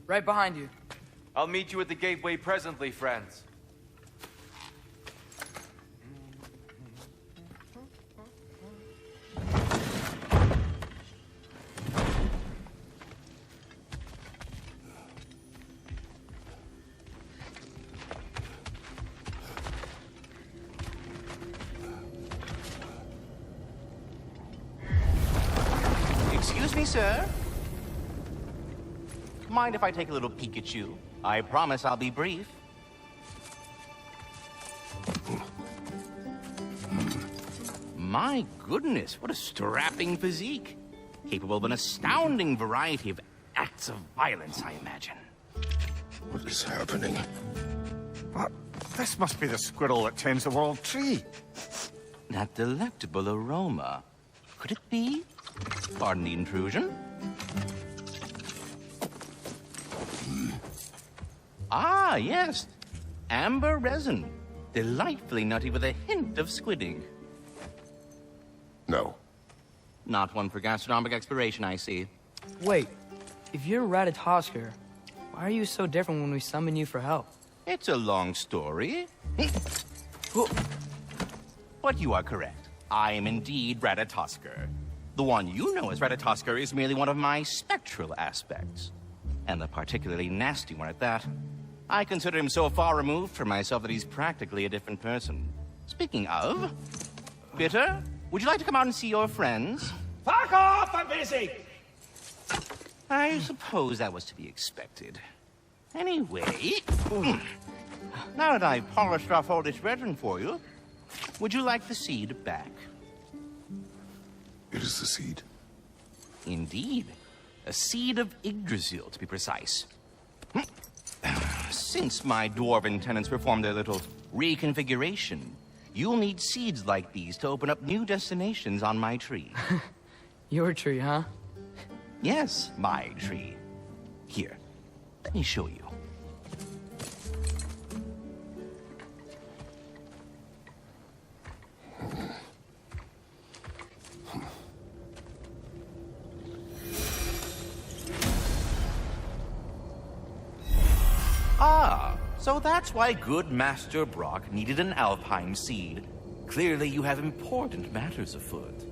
Right behind you. I'll meet you at the gateway presently, friends. Excuse me, sir. Mind if I take a little peek at you? I promise I'll be brief. My goodness, what a strapping physique. Capable of an astounding variety of acts of violence, I imagine. What is happening? What? This must be the squirrel that tends the world tree. That delectable aroma. Could it be? Pardon the intrusion. Ah, yes. Amber resin. Delightfully nutty with a hint of squidding. No. Not one for gastronomic exploration, I see. Wait, if you're Ratatosker, why are you so different when we summon you for help? It's a long story. But you are correct. I am indeed Ratatosker. The one you know as Ratatosker is merely one of my spectral aspects. And the particularly nasty one at that. I consider him so far removed from myself that he's practically a different person. Speaking of... Bitter, would you like to come out and see your friends? Fuck off! I'm busy! I suppose that was to be expected. Anyway... Now that I've polished off all this resin for you, would you like the seed back? It is the seed. Indeed. A seed of Yggdrasil, to be precise. Since my dwarven tenants performed their little reconfiguration, you'll need seeds like these to open up new destinations on my tree. Your tree, huh? Yes, my tree. Here, let me show you. Ah, so that's why good Master Brock needed an Alpine seed. Clearly you have important matters afoot.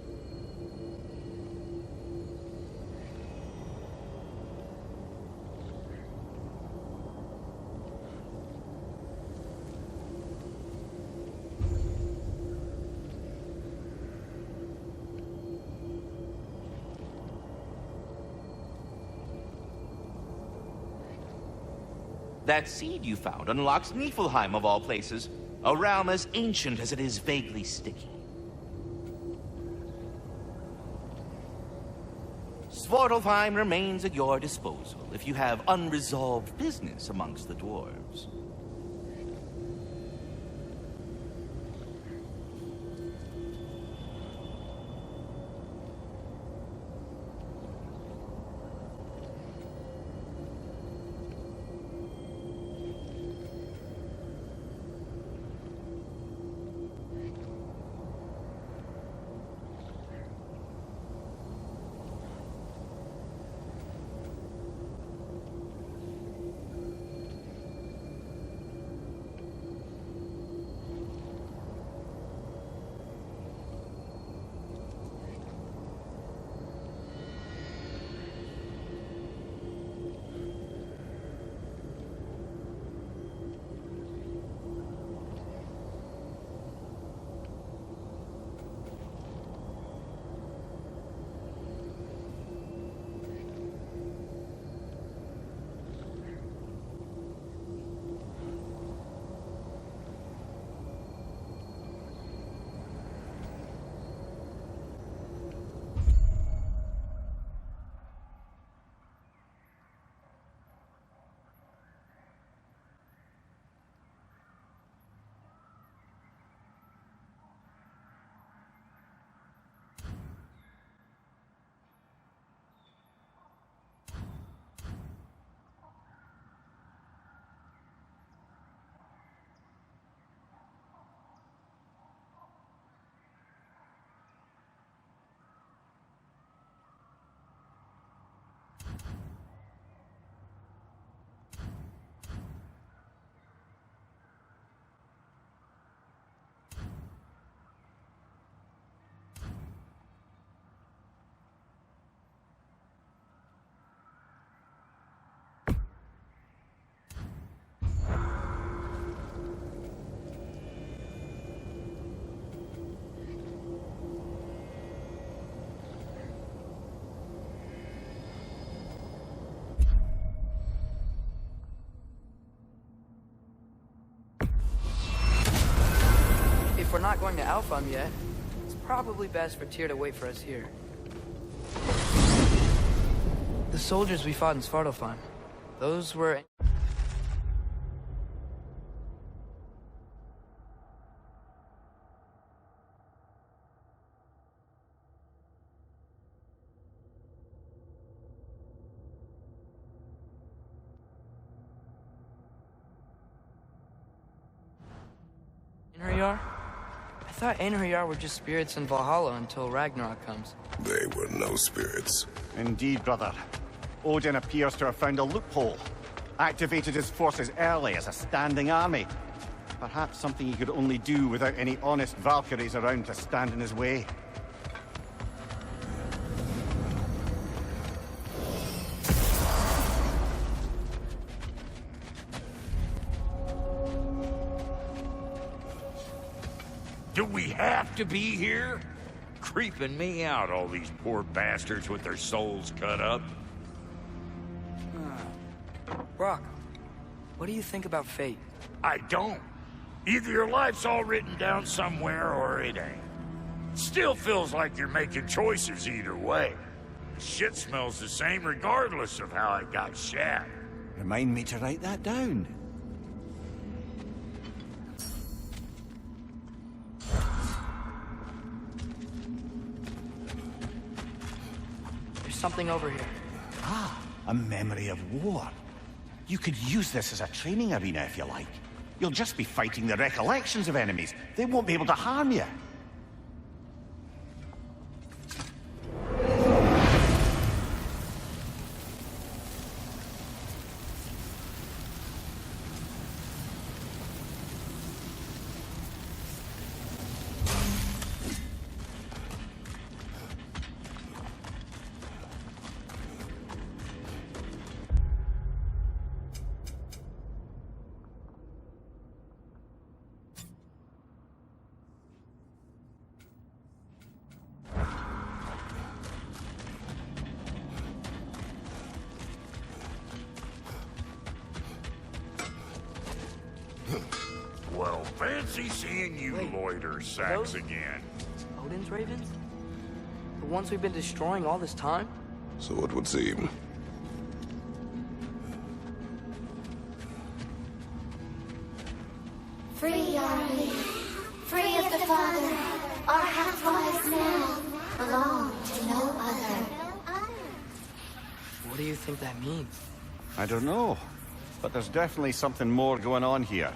That seed you found unlocks Niflheim of all places, a realm as ancient as it is vaguely sticky. Svartalfheim remains at your disposal if you have unresolved business amongst the dwarves. not going to Alfheim yet, it's probably best for Tyr to wait for us here. The soldiers we fought in Svartalfheim, those were... Einherjar? I thought Einherjar were just spirits in Valhalla until Ragnarok comes. They were no spirits. Indeed, brother. Odin appears to have found a loophole. Activated his forces early as a standing army. Perhaps something he could only do without any honest Valkyries around to stand in his way. Do we have to be here? Creeping me out, all these poor bastards with their souls cut up. Brock, what do you think about fate? I don't. Either your life's all written down somewhere or it ain't. Still feels like you're making choices either way. Shit smells the same regardless of how it got shat. Remind me to write that down. There's something over here. Ah, a memory of war. You could use this as a training arena if you like. You'll just be fighting the recollections of enemies. They won't be able to harm you. Well, fancy seeing you Wait, loiter those- sacks again. Odin's ravens? The ones we've been destroying all this time? So it would seem. Free are we, free of the Father. Our half-lives now belong to no other. What do you think that means? I don't know, but there's definitely something more going on here.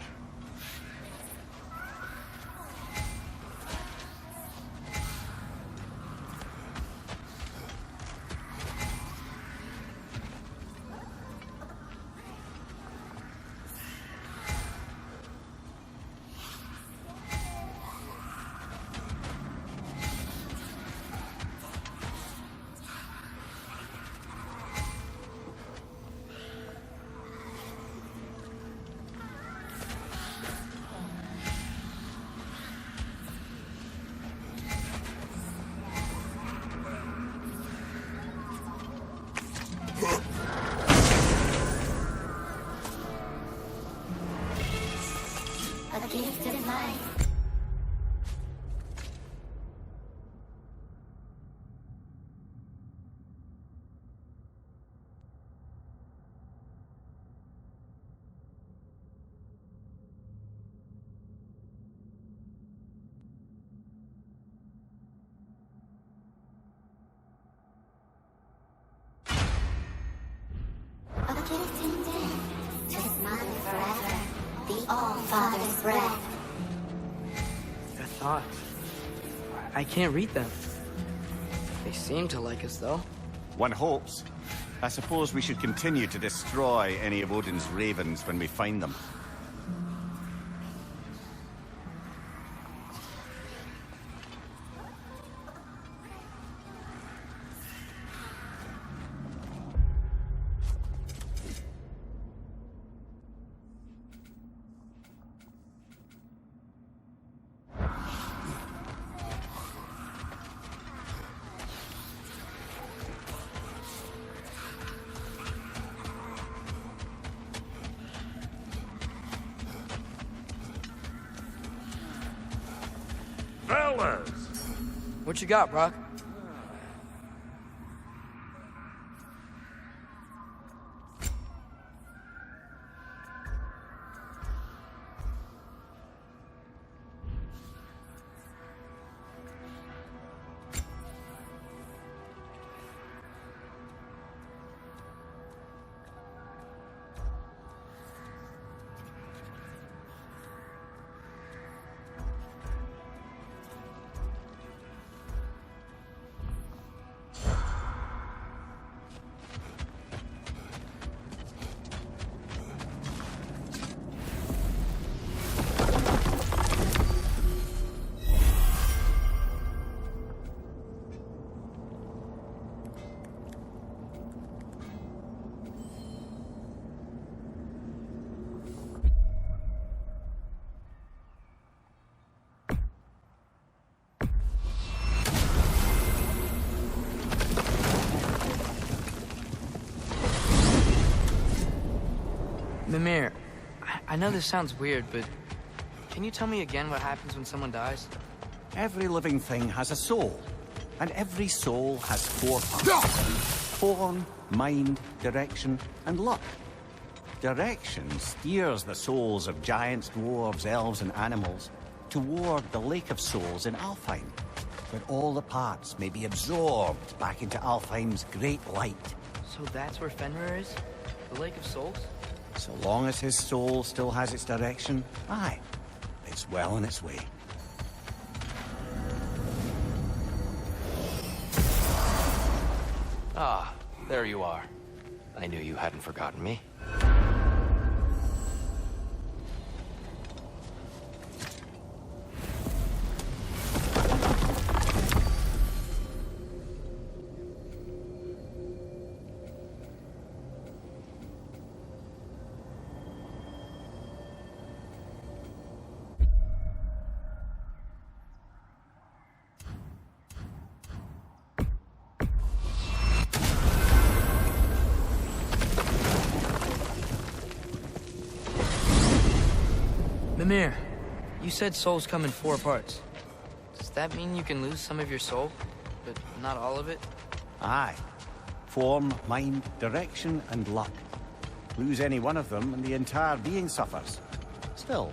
A gift of life. A gift in death, just mine forever. The All-Father's breath. Their thoughts. I can't read them. They seem to like us, though. One hopes. I suppose we should continue to destroy any of Odin's ravens when we find them. fellas. What you got, Brock? Mimir, I know this sounds weird, but can you tell me again what happens when someone dies? Every living thing has a soul, and every soul has 4 parts. Form, mind, direction, and luck. Direction steers the souls of giants, dwarves, elves, and animals toward the Lake of Souls in Alfheim, where all the parts may be absorbed back into Alfheim's great light. So that's where Fenrir is? The Lake of Souls? So long as his soul still has its direction, aye, it's well on its way. Ah, there you are. I knew you hadn't forgotten me. Mimir, you said souls come in 4 parts. Does that mean you can lose some of your soul, but not all of it? Aye. Form, mind, direction, and luck. Lose any one of them and the entire being suffers. Still,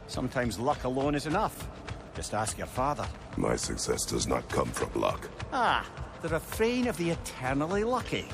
sometimes luck alone is enough. Just ask your father. My success does not come from luck. Ah, the refrain of the eternally lucky.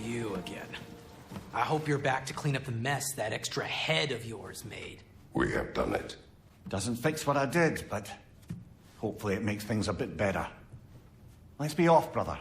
You again. I hope you're back to clean up the mess that extra head of yours made. We have done it. Doesn't fix what I did, but hopefully it makes things a bit better. Let's be off, brother.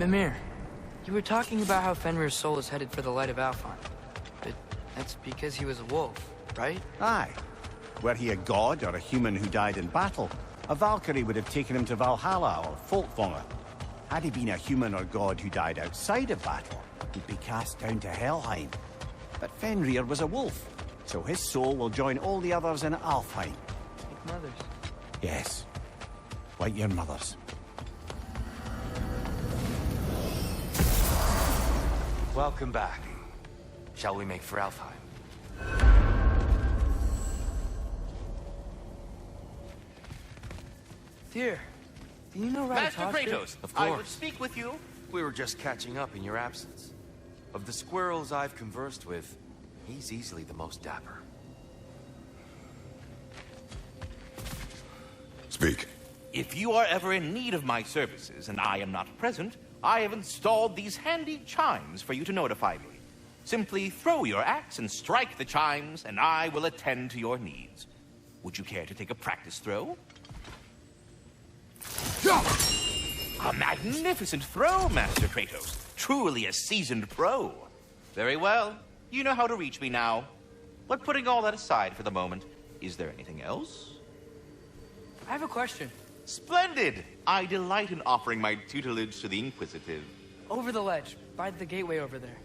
Mimir, you were talking about how Fenrir's soul is headed for the light of Alfheim. But that's because he was a wolf, right? Aye. Were he a god or a human who died in battle, a Valkyrie would have taken him to Valhalla or Folkvanger. Had he been a human or god who died outside of battle, he'd be cast down to Helheim. But Fenrir was a wolf, so his soul will join all the others in Alfheim. Like mothers. Yes. Like your mothers. Welcome back. Shall we make for Alfheim? Dear, do you know Master Ratatoskr? Kratos, Of I would course. speak with you. We were just catching up in your absence. Of the squirrels I've conversed with, he's easily the most dapper. Speak. If you are ever in need of my services and I am not present, I have installed these handy chimes for you to notify me. Simply throw your axe and strike the chimes, and I will attend to your needs. Would you care to take a practice throw? A magnificent throw, Master Kratos. Truly a seasoned pro. Very well. You know how to reach me now. But putting all that aside for the moment, is there anything else? I have a question. Splendid! I delight in offering my tutelage to the inquisitive. Over the ledge, by the gateway over there.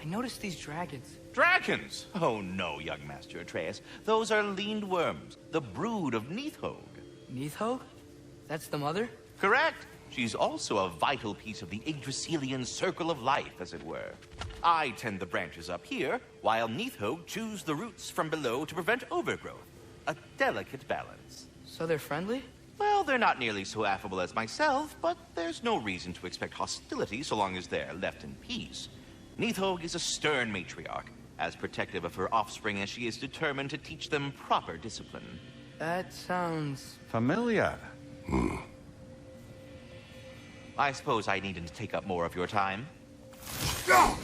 I noticed these dragons. Dragons? Oh no, young Master Atreus. Those are leaned worms, the brood of Nidhogg. Nidhogg? That's the mother? Correct. She's also a vital piece of the Yggdrasilian circle of life, as it were. I tend the branches up here, while Nidhogg chews the roots from below to prevent overgrowth. A delicate balance. So they're friendly? Well, they're not nearly so affable as myself, but there's no reason to expect hostility so long as they're left in peace. Nidhogg is a stern matriarch, as protective of her offspring as she is determined to teach them proper discipline. That sounds... Familiar. I suppose I needn't take up more of your time. Ah!